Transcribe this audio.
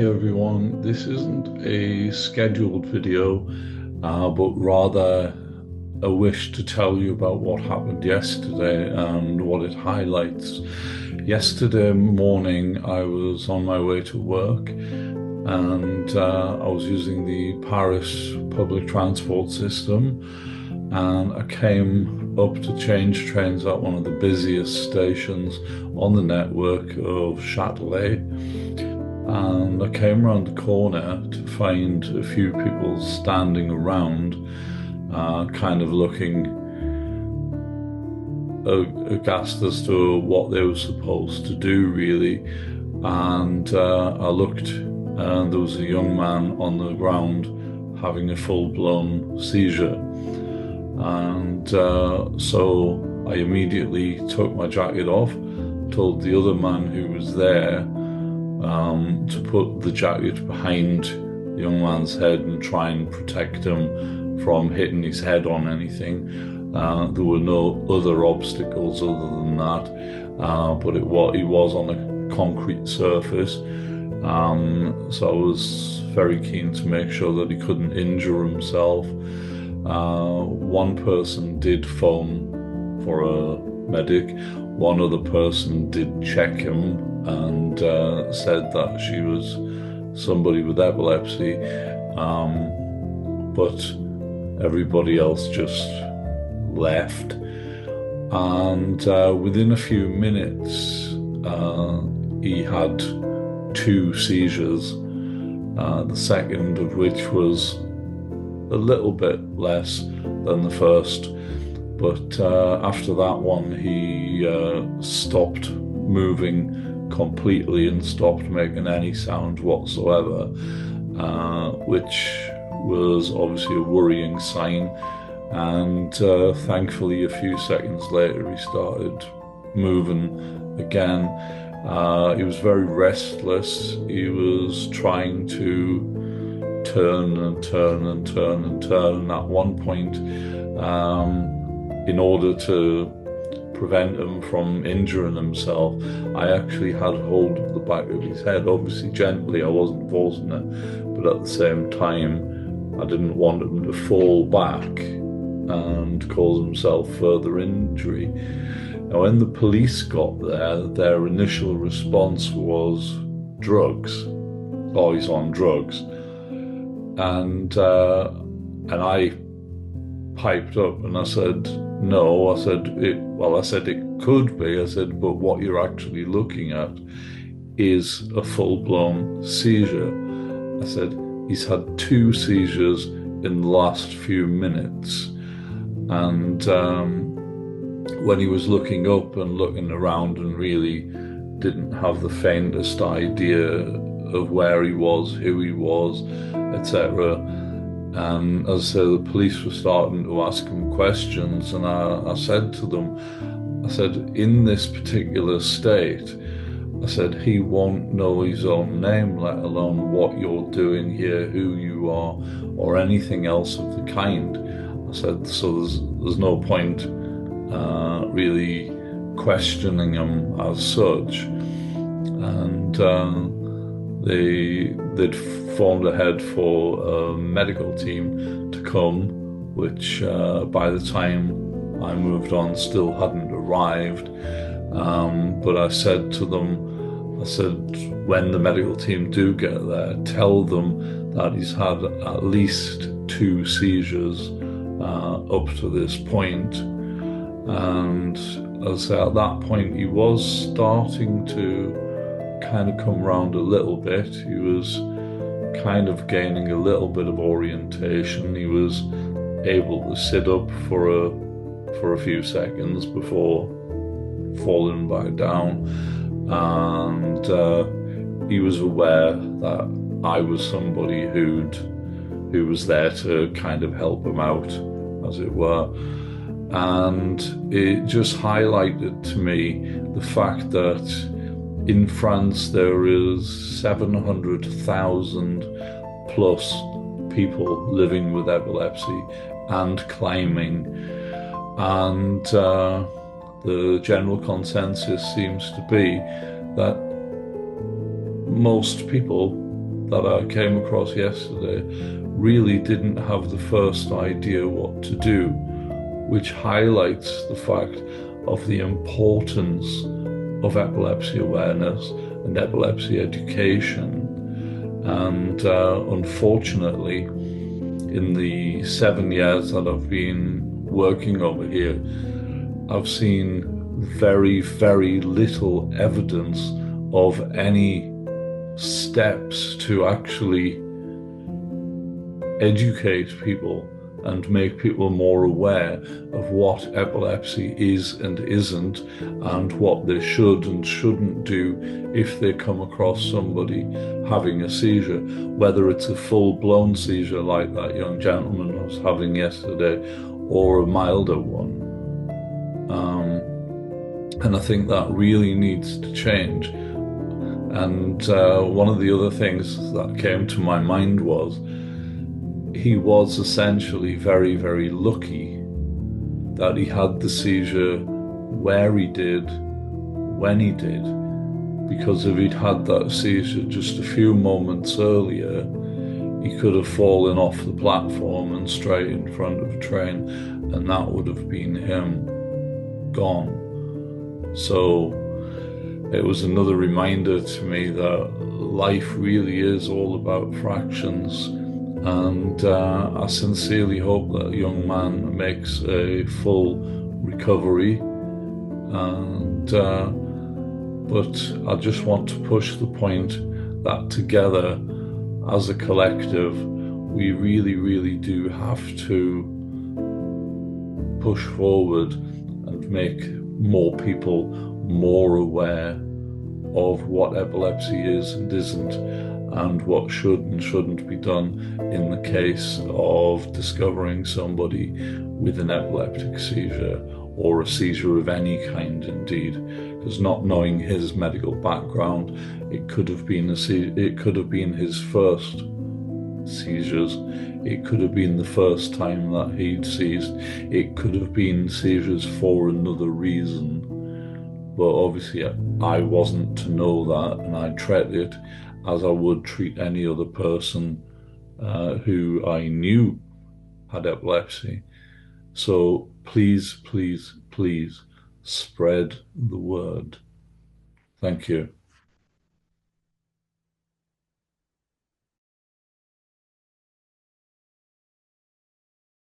everyone, this isn't a scheduled video, but rather a wish to tell you about what happened yesterday and what it highlights. Yesterday morning I was on my way to work and I was using the Paris public transport system, and I came up to change trains at one of the busiest stations on the network of Châtelet. And I came around the corner to find a few people standing around, kind of looking aghast as to what they were supposed to do, really. And I looked, and there was a young man on the ground having a full-blown seizure. And so I immediately took my jacket off, told the other man who was there to put the jacket behind the young man's head and try and protect him from hitting his head on anything. There were no other obstacles other than that, but he was on a concrete surface, so I was very keen to make sure that he couldn't injure himself. One person did phone for a medic. One other person did check him and said that she was somebody with epilepsy, but everybody else just left. And within a few minutes he had 2 seizures, the second of which was a little bit less than the first, but after that one he stopped moving completely and stopped making any sound whatsoever, which was obviously a worrying sign. And thankfully a few seconds later he started moving again. He was very restless. He was trying to turn and turn and turn and turn, and at one point, in order to prevent him from injuring himself, I actually had hold of the back of his head, obviously gently. I wasn't forcing it, but at the same time I didn't want him to fall back and cause himself further injury. Now, when the police got there, their initial response was drugs. Oh, he's on drugs. And I piped up and I said, no. I said, it could be. I said, but what you're actually looking at is a full-blown seizure. I said, he's had 2 seizures in the last few minutes. And when he was looking up and looking around and really didn't have the faintest idea of where he was, who he was, etc. And as I said, the police were starting to ask him questions, and I said to them, I said, in this particular state, I said, he won't know his own name, let alone what you're doing here, who you are, or anything else of the kind. I said, so there's no point really questioning him as such. And they'd phoned ahead for a medical team to come, which by the time I moved on still hadn't arrived. But I said to them, I said, when the medical team do get there, tell them that he's had at least 2 seizures up to this point. And as I say, at that point he was starting to kind of come around a little bit. He was kind of gaining a little bit of orientation. He was able to sit up for a few seconds before falling back down, and he was aware that I was somebody who was there to kind of help him out, as it were. And it just highlighted to me the fact that in France there is 700,000 plus people living with epilepsy and climbing, and the general consensus seems to be that most people that I came across yesterday really didn't have the first idea what to do, which highlights the fact of the importance of epilepsy awareness and epilepsy education. And unfortunately, in the 7 years that I've been working over here, I've seen very, very little evidence of any steps to actually educate people and make people more aware of what epilepsy is and isn't, and what they should and shouldn't do if they come across somebody having a seizure, whether it's a full-blown seizure like that young gentleman was having yesterday, or a milder one. And I think that really needs to change. And one of the other things that came to my mind was, he was essentially very, very lucky that he had the seizure where he did, when he did, because if he'd had that seizure just a few moments earlier, he could have fallen off the platform and straight in front of a train, and that would have been him gone. So it was another reminder to me that life really is all about fractions. And I sincerely hope that young man makes a full recovery. And but I just want to push the point that together, as a collective, we really, really do have to push forward and make more people more aware of what epilepsy is and isn't, and what should and shouldn't be done in the case of discovering somebody with an epileptic seizure, or a seizure of any kind indeed. Because not knowing his medical background, it could have been his first seizures, it could have been the first time that he'd seized, it could have been seizures for another reason. But obviously I wasn't to know that, and I treated it as I would treat any other person who I knew had epilepsy. So please, please, please spread the word. Thank you.